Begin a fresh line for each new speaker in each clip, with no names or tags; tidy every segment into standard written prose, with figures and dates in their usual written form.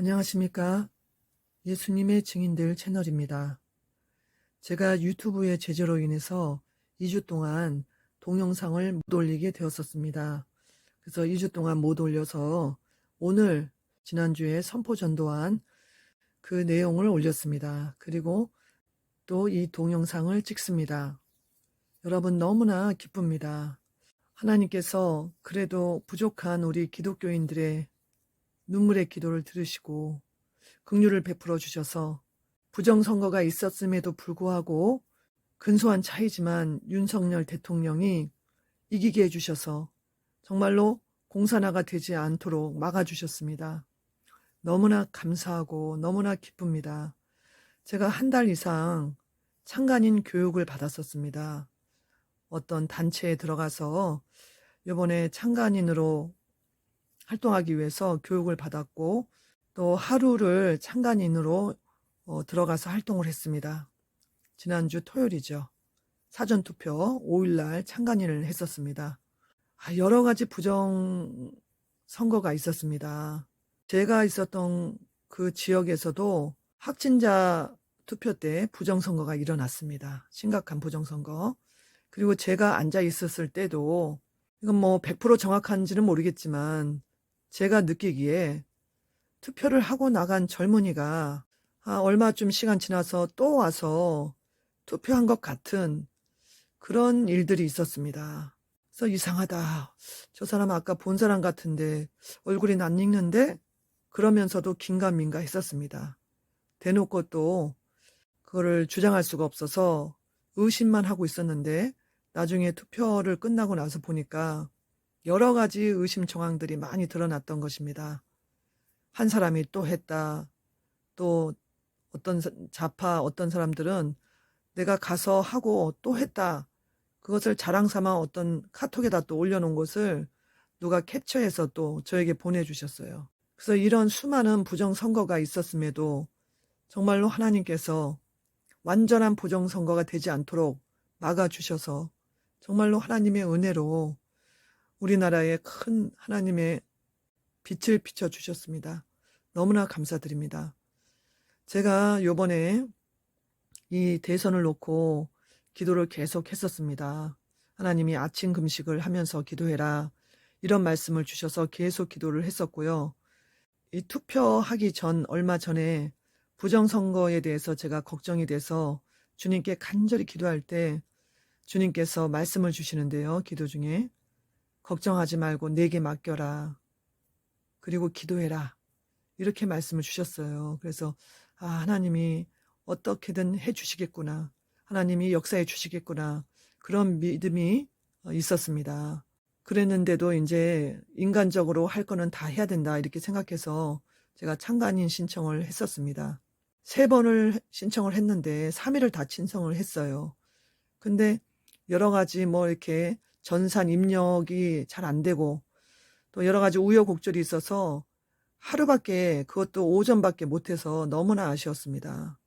안녕하십니까. 예수님의 증인들 채널입니다. 제가 유튜브의 제재로 인해서 2주 동안 동영상을 못 올리게 되었었습니다. 그래서 2주 동안 못 올려서 오늘 지난주에 선포전도한 그 내용을 올렸습니다. 그리고 또 이 동영상을 찍습니다. 여러분 너무나 기쁩니다. 하나님께서 그래도 부족한 우리 기독교인들의 눈물의 기도를 들으시고 긍휼을 베풀어 주셔서 부정선거가 있었음에도 불구하고 근소한 차이지만 윤석열 대통령이 이기게 해주셔서 정말로 공산화가 되지 않도록 막아주셨습니다. 너무나 감사하고 너무나 기쁩니다. 제가 한 달 이상 창간인 교육을 받았었습니다. 어떤 단체에 들어가서 이번에 창간인으로 활동하기 위해서 교육을 받았고 또 하루를 창간인으로 들어가서 활동을 했습니다. 지난주 토요일이죠. 사전투표 5일날 창간인을 했었습니다. 여러 가지 부정 선거가 있었습니다. 제가 있었던 그 지역에서도 확진자 투표 때 부정선거가 일어났습니다. 심각한 부정선거. 그리고 제가 앉아 있었을 때도 이건 뭐 100% 정확한지는 모르겠지만 제가 느끼기에 투표를 하고 나간 젊은이가 얼마쯤 시간 지나서 또 와서 투표한 것 같은 그런 일들이 있었습니다. 그래서 이상하다. 저 사람 아까 본 사람 같은데 얼굴이 안 익는데? 그러면서도 긴가민가 했었습니다. 대놓고 또 그거를 주장할 수가 없어서 의심만 하고 있었는데 나중에 투표를 끝나고 나서 보니까 여러 가지 의심 정황들이 많이 드러났던 것입니다. 한 사람이 또 했다. 또 어떤 좌파 어떤 사람들은 내가 가서 하고 또 했다. 그것을 자랑 삼아 어떤 카톡에다 또 올려놓은 것을 누가 캡처해서 또 저에게 보내주셨어요. 그래서 이런 수많은 부정선거가 있었음에도 정말로 하나님께서 완전한 부정선거가 되지 않도록 막아주셔서 정말로 하나님의 은혜로 우리나라에 큰 하나님의 빛을 비춰주셨습니다. 너무나 감사드립니다. 제가 요번에 이 대선을 놓고 기도를 계속 했었습니다. 하나님이 아침 금식을 하면서 기도해라. 이런 말씀을 주셔서 계속 기도를 했었고요. 이 투표하기 전 얼마 전에 부정선거에 대해서 제가 걱정이 돼서 주님께 간절히 기도할 때 주님께서 말씀을 주시는데요. 기도 중에 걱정하지 말고 내게 맡겨라. 그리고 기도해라. 이렇게 말씀을 주셨어요. 그래서 하나님이 어떻게든 해주시겠구나. 하나님이 역사해 주시겠구나. 그런 믿음이 있었습니다. 그랬는데도 이제 인간적으로 할 거는 다 해야 된다 이렇게 생각해서 제가 창간인 신청을 했었습니다. 3번을 신청을 했는데 3일을 다 신청을 했어요. 근데 여러 가지 뭐 이렇게 전산 입력이 잘 안 되고 또 여러 가지 우여곡절이 있어서 하루밖에 그것도 오전밖에 못해서 너무나 아쉬웠습니다.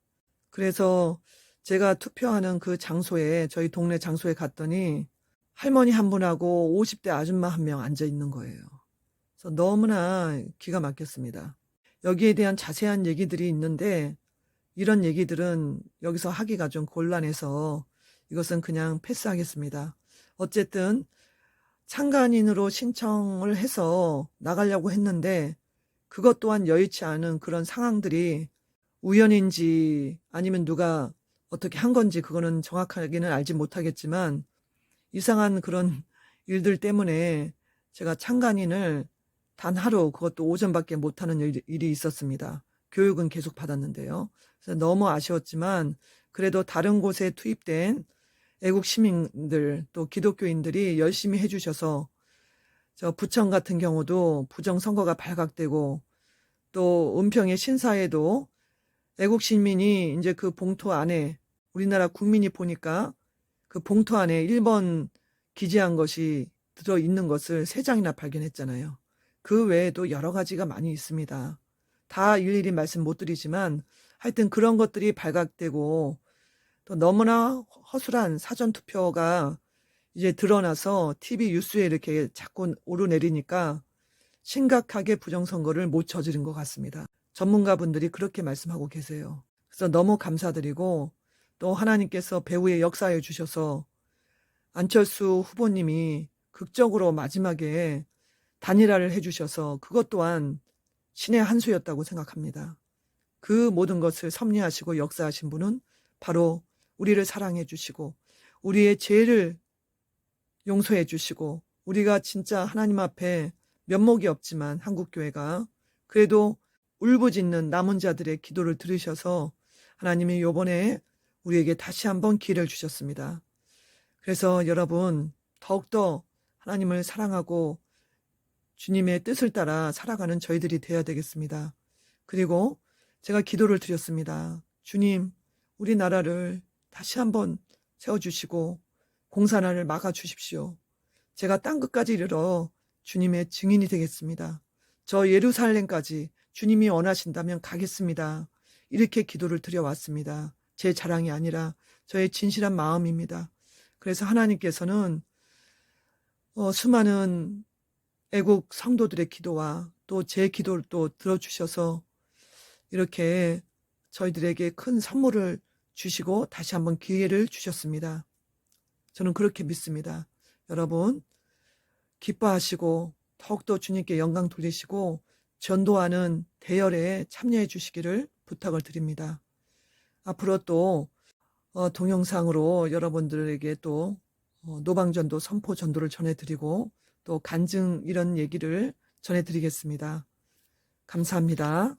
그래서 제가 투표하는 그 장소에 저희 동네 장소에 갔더니 할머니 한 분하고 50대 아줌마 한 명 앉아 있는 거예요. 그래서 너무나 기가 막혔습니다. 여기에 대한 자세한 얘기들이 있는데 이런 얘기들은 여기서 하기가 좀 곤란해서 이것은 그냥 패스하겠습니다. 어쨌든 창간인으로 신청을 해서 나가려고 했는데 그것 또한 여의치 않은 그런 상황들이 우연인지 아니면 누가 어떻게 한 건지 그거는 정확하게는 알지 못하겠지만 이상한 그런 일들 때문에 제가 창간인을 단 하루 그것도 오전밖에 못하는 일이 있었습니다. 교육은 계속 받았는데요. 그래서 너무 아쉬웠지만 그래도 다른 곳에 투입된 애국 시민들 또 기독교인들이 열심히 해주셔서 저 부천 같은 경우도 부정선거가 발각되고 또 은평의 신사에도 애국 시민이 이제 그 봉투 안에 우리나라 국민이 보니까 그 봉투 안에 1번 기재한 것이 들어있는 것을 3장이나 발견했잖아요. 그 외에도 여러 가지가 많이 있습니다. 다 일일이 말씀 못 드리지만 하여튼 그런 것들이 발각되고 또 너무나 허술한 사전투표가 이제 드러나서 TV 뉴스에 이렇게 자꾸 오르내리니까 심각하게 부정선거를 못 저지른 것 같습니다. 전문가분들이 그렇게 말씀하고 계세요. 그래서 너무 감사드리고 또 하나님께서 배후에 역사해 주셔서 안철수 후보님이 극적으로 마지막에 단일화를 해 주셔서 그것 또한 신의 한 수였다고 생각합니다. 그 모든 것을 섭리하시고 역사하신 분은 바로 우리를 사랑해 주시고 우리의 죄를 용서해 주시고 우리가 진짜 하나님 앞에 면목이 없지만 한국교회가 그래도 울부짖는 남은 자들의 기도를 들으셔서 하나님이 요번에 우리에게 다시 한번 기회를 주셨습니다. 그래서 여러분 더욱더 하나님을 사랑하고 주님의 뜻을 따라 살아가는 저희들이 되어야 되겠습니다. 그리고 제가 기도를 드렸습니다. 주님, 우리나라를 다시 한번 세워주시고 공산화를 막아주십시오. 제가 땅끝까지 이르러 주님의 증인이 되겠습니다. 저 예루살렘까지 주님이 원하신다면 가겠습니다. 이렇게 기도를 드려왔습니다. 제 자랑이 아니라 저의 진실한 마음입니다. 그래서 하나님께서는 수많은 애국 성도들의 기도와 또 제 기도를 또 들어주셔서 이렇게 저희들에게 큰 선물을 주시고 다시 한번 기회를 주셨습니다. 저는 그렇게 믿습니다. 여러분 기뻐하시고 더욱더 주님께 영광 돌리시고 전도하는 대열에 참여해 주시기를 부탁을 드립니다. 앞으로 또 동영상으로 여러분들에게 또 노방전도 선포 전도를 전해드리고 또 간증 이런 얘기를 전해드리겠습니다. 감사합니다.